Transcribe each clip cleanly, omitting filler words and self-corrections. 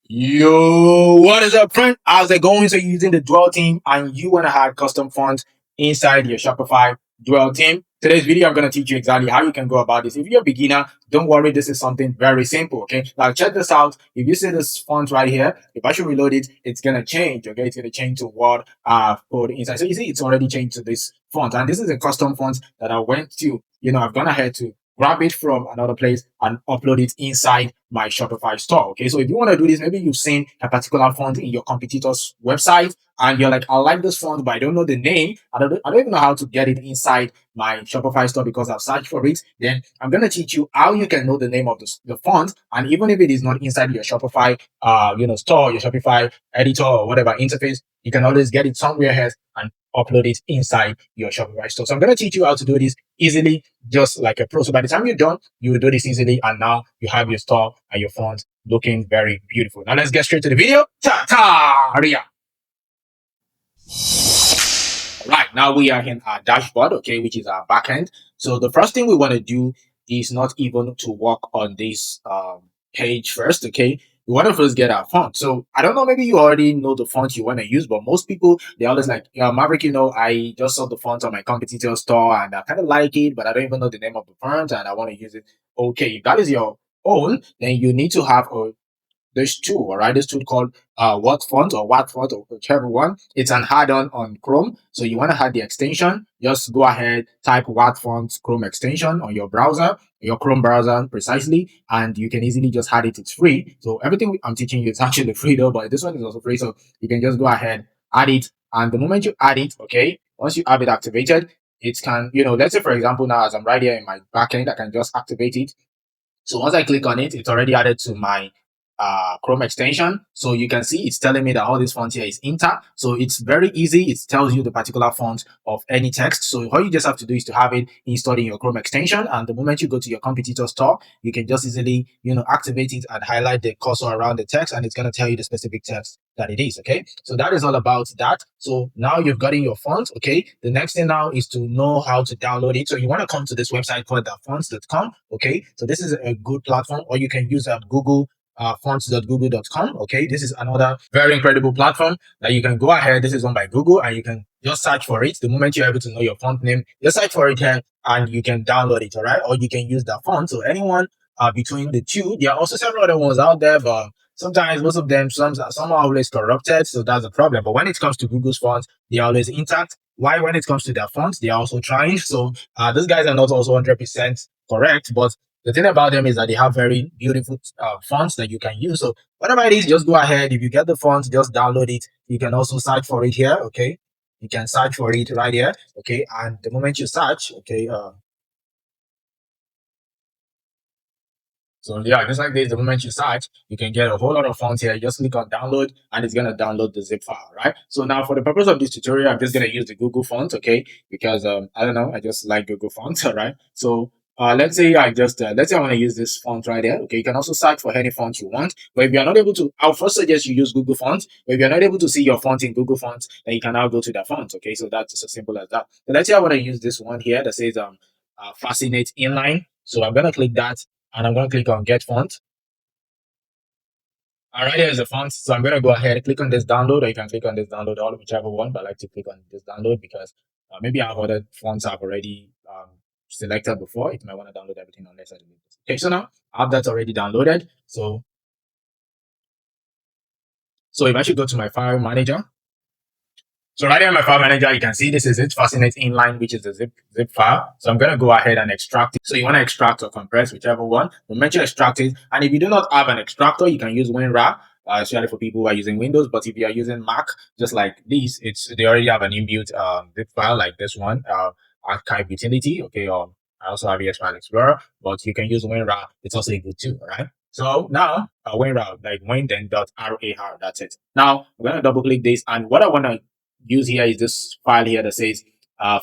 Yo, what is up, friend? How's it going? So, you're using the Dwell theme and you want to add custom fonts inside your Shopify Dwell theme. Today's video, I'm going to teach you exactly how you can go about this. If you're a beginner, don't worry. This is something very simple. Okay. Now, check this out. If you see this font right here, if I should reload it, it's going to change. Okay. It's going to change to what I've put inside. So, you see, it's already changed to this font. And this is a custom font that I went to, I've gone ahead to grab it from another place and upload it inside my Shopify store. Okay, so if you want to do this, maybe you've seen a particular font in your competitor's website and you're like, I like this font, but I don't know the name. I don't even know how to get it inside my Shopify store because I've searched for it. Then I'm going to teach you how you can know the name of the font. And even if it is not inside your Shopify, store, your Shopify editor or whatever interface, you can always get it somewhere else and upload it inside your Shopify store. So I'm going to teach you how to do this easily, just like a pro. So by the time you're done, you will do this easily. And now you have your store and your font looking very beautiful. Now let's get straight to the video. Hurry up. Right, now we are in our dashboard, okay, which is our backend. So the first thing we want to do is not even to work on this page first, okay. We want to first get our font. So I don't know, maybe you already know the font you want to use, but most people, they always like, yeah, Maverick, I just saw the font on my competitor store and I kind of like it, but I don't even know the name of the font and I want to use it. Okay, if that is your own, then you need to have there's two, all right? There's two called What font or whichever one. It's an add-on on Chrome. So you want to add the extension, just go ahead, type What font Chrome extension on your browser, your Chrome browser precisely, and you can easily just add it. It's free. So everything I'm teaching you is actually free though, but this one is also free. So you can just go ahead, add it. And the moment you add it, okay, once you have it activated, it can, let's say for example, now as I'm right here in my backend, I can just activate it. So once I click on it, it's already added to my Chrome extension. So you can see it's telling me that all this font here is inter. So it's very easy. It tells you the particular font of any text. So all you just have to do is to have it installed in your Chrome extension. And the moment you go to your competitor store, you can just easily, activate it and highlight the cursor around the text, and it's going to tell you the specific text that it is. Okay. So that is all about that. So now you've gotten your font. Okay. The next thing now is to know how to download it. So you want to come to this website called fonts.com. Okay. So this is a good platform, or you can use Google fonts.google.com. Okay, this is another very incredible platform that you can go ahead. This is owned by Google, and you can just search for it. The moment you're able to know your font name, just search for it here and you can download it. All right, or you can use that font. So anyone between the two, there are also several other ones out there, but sometimes most of them, some are always corrupted, so that's a problem. But when it comes to Google's fonts, they are always intact. Why? When it comes to their fonts, they are also trying. So these guys are not also 100% correct, but the thing about them is that they have very beautiful fonts that you can use. So whatever it is, just go ahead. If you get the font, just download it. You can also search for it here. Okay, you can search for it right here. Okay, and the moment you search, okay, so yeah, just like this, the moment you search, you can get a whole lot of fonts here. Just click on download and it's going to download the zip file, right? So now for the purpose of this tutorial, I'm just going to use the Google font, okay? Because, I don't know, I just like Google fonts, all right? So let's say let's say I want to use this font right there. Okay, you can also search for any font you want. But if you're not able to, I'll first suggest you use Google Fonts. But if you're not able to see your font in Google Fonts, then you can now go to that font. Okay, so that's as simple as that. So let's say I want to use this one here that says Fascinate Inline. So I'm gonna click that and I'm gonna click on Get Font. All right, here's the font. So I'm gonna go ahead and click on this download, or you can click on this download, all whichever one. But I like to click on this download because maybe I have other fonts I've already selected before. It might want to download everything unless I delete this. Okay, so now I have that already downloaded. So if I should go to my file manager. So right here in my file manager, you can see this is it, Fascinate Inline, which is the zip file. So I'm going to go ahead and extract it. So you want to extract or compress, whichever one. The moment you extract it, and if you do not have an extractor, you can use WinRAR, especially for people who are using Windows. But if you are using Mac, just like this, they already have an inbuilt zip file like this one, Archive Utility. Okay, I also have ES File Explorer, but you can use WinRAR. It's also good too, all right? So now, WinRAR, like win then .rar, that's it. Now, I'm going to double click this, and what I want to use here is this file here that says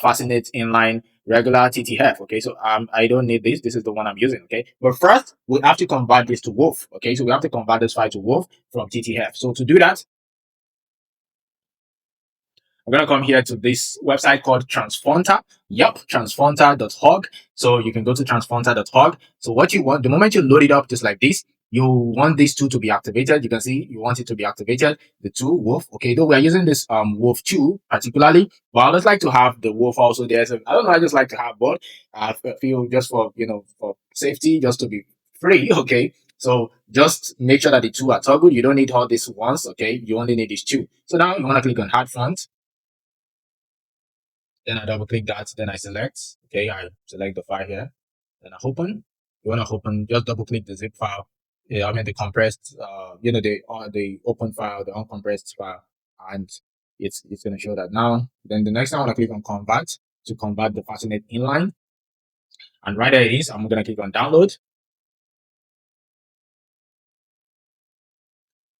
Fascinate Inline regular TTF. Okay, so I don't need this. This is the one I'm using. Okay, but first we have to convert this to WOV. Okay, so we have to convert this file to WOV from TTF. So to do that, I'm going to come here to this website called Transfonter. Yep, transfonter.org. So you can go to transfonter.org. So what you want, the moment you load it up just like this, you want these two to be activated. You can see you want it to be activated, the two wolf. Okay, though we are using this wolf 2 particularly, but I just like to have the wolf also there. So I don't know, I just like to have both. I feel just for for safety, just to be free. Okay, so just make sure that the two are toggled. You don't need all this once. Okay, you only need these two. So now you want to click on add font. Then I double click that. Then I select. Okay, I select the file here. Then I open. You want to open, just double click the zip file. Yeah, I mean the compressed, the open file, the uncompressed file, and it's going to show that now. Then the next time I want to click on convert to convert the fascinate inline, and right there it is. I'm going to click on download.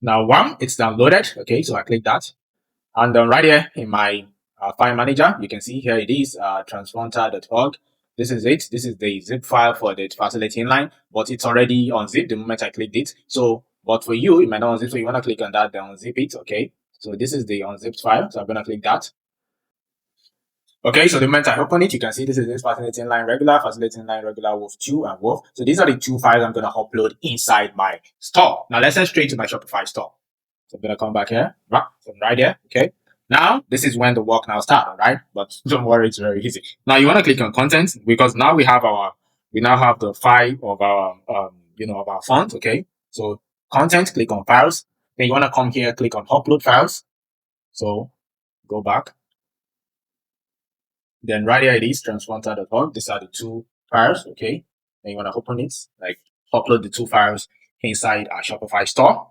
Now, one, it's downloaded. Okay, so I click that, and then right here in my file manager, you can see here it is transfronter.org. This is it. This is the zip file for the facility inline, but it's already unzipped the moment I clicked it. So, but for you, it might not unzip. So you want to click on that, then unzip it. Okay. So this is the unzipped file. So I'm going to click that. Okay, so the moment I open it, you can see this is this facility inline regular, wolf 2, and wolf. So these are the two files I'm going to upload inside my store. Now let's head straight to my Shopify store. So I'm going to come back here, right there. Okay. Now, this is when the work now starts, all right? But don't worry, it's very easy. Now you want to click on content because now we now have the file of our, of our font. Okay. So content, click on files. Then you want to come here, click on upload files. So go back. Then right here it is transfronter.org. These are the two files. Okay. Then you want to open it, like upload the two files inside our Shopify store.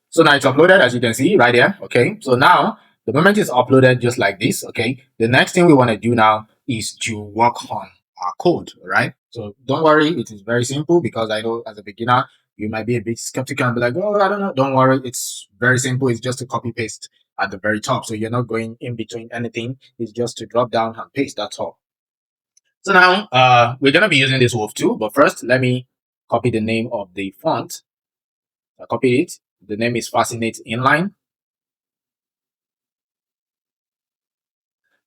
So now it's uploaded, as you can see right there. Okay. So now the moment it's uploaded just like this. Okay. The next thing we want to do now is to work on our code. All right. So don't worry. It is very simple because I know as a beginner, you might be a bit skeptical and be like, oh, I don't know. Don't worry. It's very simple. It's just a copy paste at the very top. So you're not going in between anything. It's just to drop down and paste. That's all. So now we're going to be using this wolf too. But first, let me copy the name of the font. I copy it. The name is Fascinate Inline.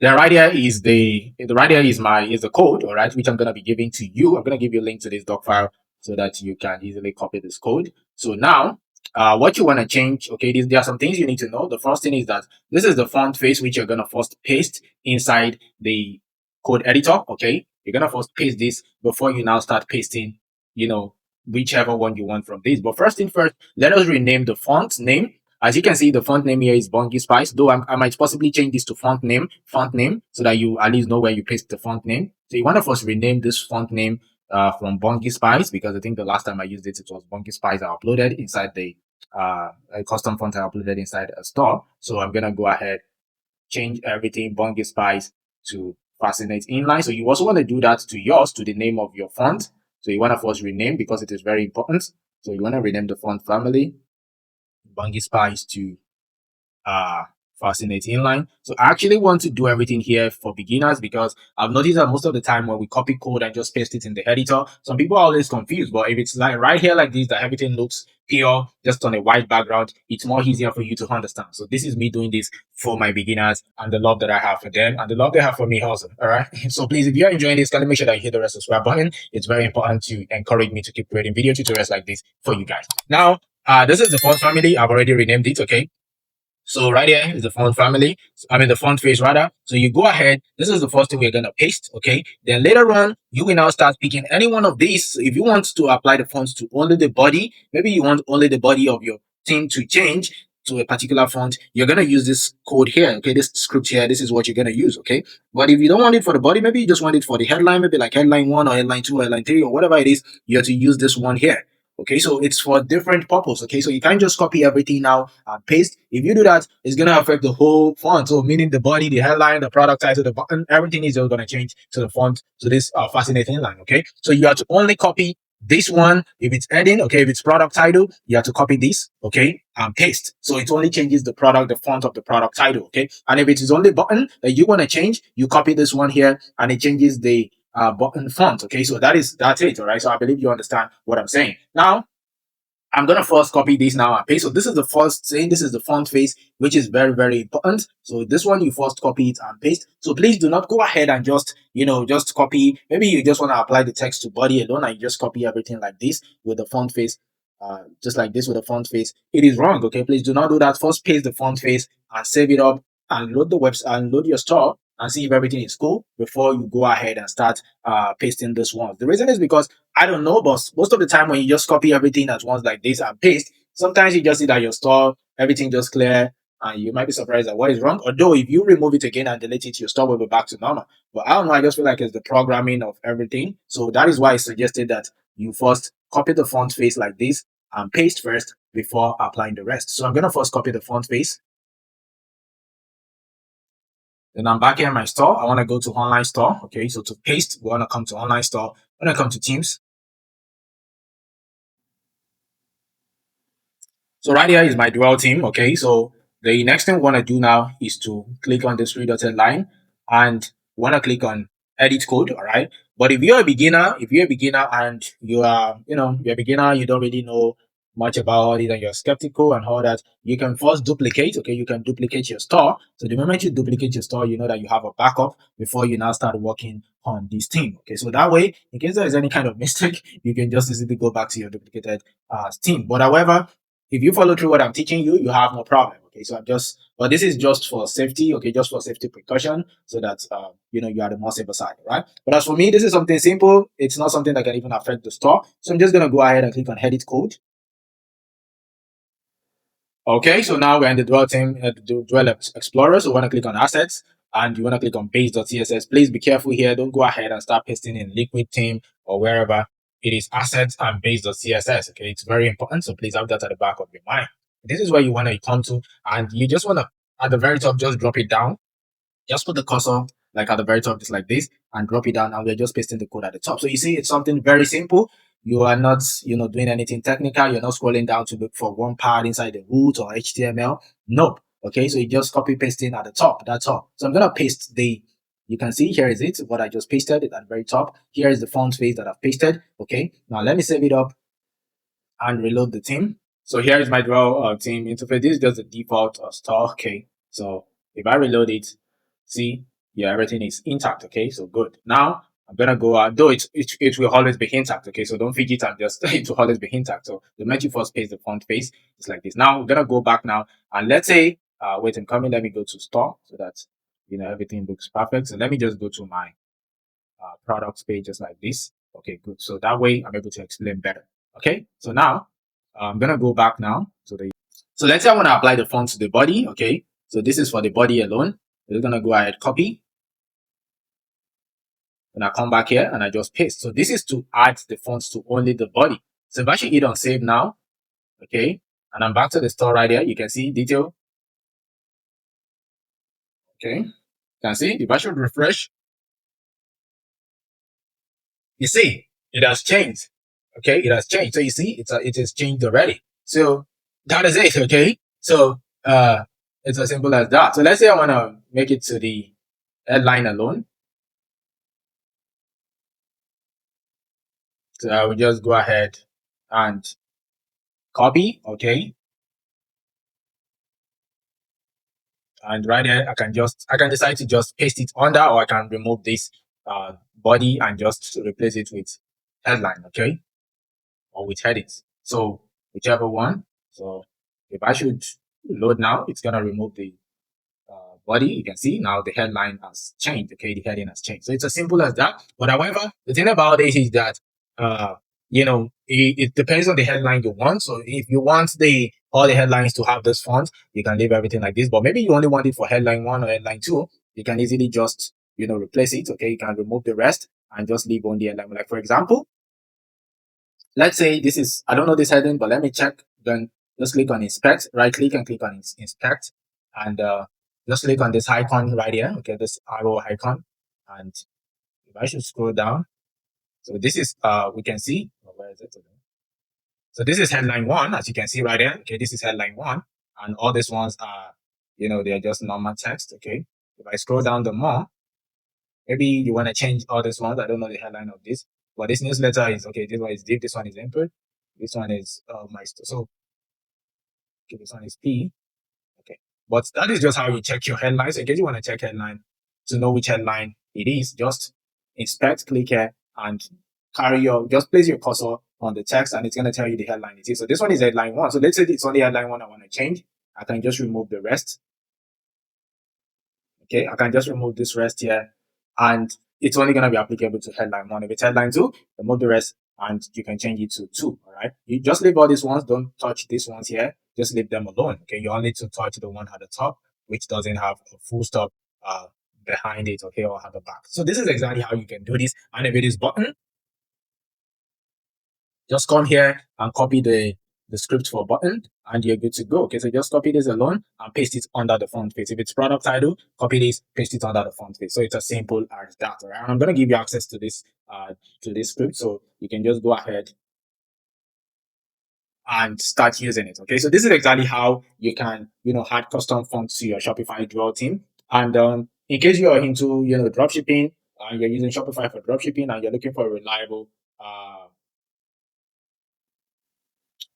Then right here is the code, all right, which I'm gonna be giving to you. I'm gonna give you a link to this doc file so that you can easily copy this code. So now, what you want to change, okay, there are some things you need to know. The first thing is that this is the font face which you're gonna first paste inside the code editor. Okay, you're gonna first paste this before you now start pasting, whichever one you want from this. But first thing first, let us rename the font name. As you can see, the font name here is Bungie Spice, though I might possibly change this to font name, so that you at least know where you paste the font name. So you want to first rename this font name from Bungie Spice, because I think the last time I used it, it was Bungie Spice I uploaded inside the a custom font I uploaded inside a store. So I'm going to go ahead, change everything Bungie Spice to Fascinate Inline. So you also want to do that to yours, to the name of your font. So you want to first rename because it is very important. So you want to rename the font family Bungie Spice to Fascinate Inline. So I actually want to do everything here for beginners because I've noticed that most of the time when we copy code and just paste it in the editor, some people are always confused. But if it's like right here like this, that everything looks pure, just on a white background, it's more easier for you to understand. So this is me doing this for my beginners and the love that I have for them and the love they have for me also. All right. So please, if you're enjoying this, can you make sure that you hit the rest subscribe button? It's very important to encourage me to keep creating video tutorials like this for you guys. Now, this is the font family. I've already renamed it. Okay. So right here is the font family. The font face rather. So you go ahead. This is the first thing we're going to paste. Okay. Then later on, you will now start picking any one of these. If you want to apply the fonts to only the body, maybe you want only the body of your theme to change to a particular font, you're going to use this code here. Okay. This script here, this is what you're going to use. Okay. But if you don't want it for the body, maybe you just want it for the headline, maybe like headline 1 or headline 2 or headline 3 or whatever it is, you have to use this one here. Okay, so it's for different purpose. Okay, so you can't just copy everything now and paste. If you do that, it's gonna affect the whole font. So meaning the body, the headline, the product title, the button, everything is just gonna change to the font to this fascinating line. Okay, so you have to only copy this one. If it's heading, okay, if it's product title, you have to copy this. Okay, and paste. So it only changes the font of the product title. Okay, and if it is only button that you want to change, you copy this one here, and it changes the button font. Okay, so that's it. All right, so I believe you understand what I'm saying now. I'm gonna first copy this now and paste. So this is the first thing. This is the font face, which is very, very important. So this one you first copy it and paste. So please do not go ahead and just just copy. Maybe you just want to apply the text to body alone and you just copy everything like this with the font face, just like this with the font face. It is wrong. Okay, please do not do that. First paste the font face and save it up and load the website and load your store and see if everything is cool before you go ahead and start pasting this one. The reason is because I don't know, but most of the time when you just copy everything at once like this and paste, sometimes you just see that your store, everything just clear, and you might be surprised at what is wrong. Although if you remove it again and delete it, your store will be back to normal. But I don't know, I just feel like it's the programming of everything. So that is why I suggested that you first copy the font face like this and paste first before applying the rest. So I'm going to first copy the font face. Then I'm back here in my store. I want to go to online store. Okay, so to paste, we want to come to online store. When I come to Teams, so right here is my Dwell theme. Okay, so the next thing we want to do now is to click on this three dotted line and we want to click on edit code. All right. But if you're a beginner and you are, you're a beginner, you don't really know much about it and you're skeptical and all that, you can first duplicate. Okay, you can duplicate your store. So the moment you duplicate your store, you know that you have a backup before you now start working on this theme. Okay, so that way, in case there is any kind of mistake, you can just easily go back to your duplicated theme. But however, if you follow through what I'm teaching you, you have no problem. Okay, so but this is just for safety. Okay, just for safety precaution, so that you are the more safer side, right? But as for me, this is something simple. It's not something that can even affect the store. So I'm just gonna go ahead and click on edit code. Okay, so now we're in the Dwell theme, the Dwell Explorer. So we want to click on assets and you want to click on base.css. Please be careful here. Don't go ahead and start pasting in liquid theme or wherever. It is assets and base.css. Okay, it's very important. So please have that at the back of your mind. This is where you want to come to, and you just want to, at the very top, just drop it down. Just put the cursor like at the very top, just like this, and drop it down, and we're just pasting the code at the top. So you see, it's something very simple. You are not, doing anything technical. You're not scrolling down to look for one part inside the root or HTML. Nope. Okay, so you just copy pasting at the top. That's all. So I'm gonna paste you can see here is it, what I just pasted it at the very top. Here is the font face that I've pasted. Okay, now let me save it up and reload the theme. So here is my Dwell theme interface. This is just the default store. Okay, so if I reload it, see, yeah, everything is intact. Okay, so good. Now I'm gonna go out, though it will always be intact. Okay, so don't fidget and just it will always be intact. So the moment you first paste the font face, it's like this. Now we're gonna go back now and let's say, wait, I'm coming. Let me go to store so that everything looks perfect. So let me just go to my products page just like this. Okay, good. So that way I'm able to explain better. Okay, so now I'm gonna go back now. So let's say I want to apply the font to the body. Okay, so this is for the body alone. We're gonna go ahead, copy, and I come back here and I just paste. So this is to add the fonts to only the body. So if I should hit on save now, okay, and I'm back to the store right here, you can see detail. Okay, you can see if I should refresh, you see it has changed. Okay, it has changed. So you see it is changed already. So that is it. Okay, so it's as simple as that. So let's say I want to make it to the headline alone. So I will just go ahead and copy. Okay, and right here I can decide to just paste it under, or I can remove this body and just replace it with headline. Okay, or with headings. So whichever one. So if I should load now, it's gonna remove the body. You can see now the headline has changed. Okay, the heading has changed. So it's as simple as that. But however, the thing about it is that it depends on the headline you want. So if you want all the headlines to have this font, you can leave everything like this. But maybe you only want it for headline 1 or headline 2, you can easily just replace it. Okay, you can remove the rest and just leave only headline. Like for example, let's say this is, I don't know this heading, but let me check. Then just click on inspect, right click and click on inspect, and just click on this icon right here. Okay, this arrow icon, and if I should scroll down, so this is we can see, where is it? So this is headline 1, as you can see right here. Okay, this is headline 1, and all these ones are, they are just normal text. Okay, if I scroll down the more, maybe you want to change all these ones. I don't know the headline of this, but this newsletter is okay. This one is deep. This one is input. This one is my store. So okay, this one is P. Okay, but that is just how you check your headlines. In case you want to check headline to know which headline it is, just inspect, click here, and just place your cursor on the text, and it's going to tell you the headline it is. So this one is headline 1. So let's say it's only headline 1 I want to change. I can just remove the rest. Okay, I can just remove this rest here, and it's only going to be applicable to headline 1. If it's headline 2, remove the rest, and you can change it to 2. All right, you just leave all these ones, don't touch these ones here, just leave them alone. Okay, you only need to touch the one at the top which doesn't have a full stop behind it, okay, or at the back. So this is exactly how you can do this. And if it is button, just come here and copy the script for button, and you're good to go. Okay, so just copy this alone and paste it under the font page. If it's product title, copy this, paste it under the font page. So it's as simple as that. All right, and I'm going to give you access to this script, so you can just go ahead and start using it. Okay, so this is exactly how you can add custom fonts to your Shopify DWELL theme. And in case you are into dropshipping, you're using Shopify for dropshipping, and you're looking for a reliable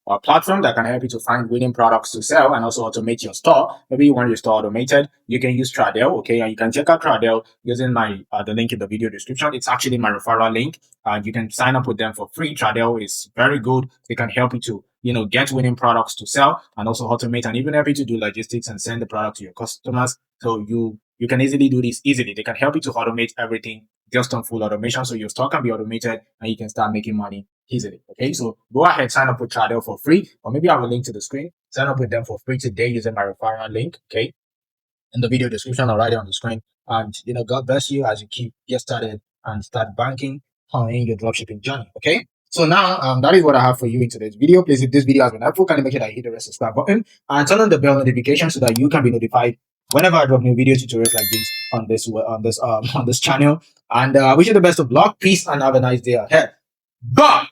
or platform that can help you to find winning products to sell and also automate your store. Maybe you want your store automated, you can use TRADELLE, okay? And you can check out TRADELLE using my the link in the video description. It's actually my referral link, and you can sign up with them for free. TRADELLE is very good. They can help you to get winning products to sell and also automate, and even help you to do logistics and send the product to your customers. So you can easily do this easily. They can help you to automate everything just on full automation, so your store can be automated and you can start making money easily. Okay, so go ahead, sign up with TRADELLE for free, or maybe I have a link to the screen. Sign up with them for free today using my referral link, okay, in the video description or right on the screen. And God bless you as you get started and start banking in your dropshipping journey. Okay, so now that is what I have for you in today's video. Please, if this video has been helpful, can you make sure that you hit the red subscribe button and turn on the bell notification so that you can be notified whenever I drop new video tutorials like this on this channel. And I wish you the best of luck, peace, and have a nice day ahead. Bye.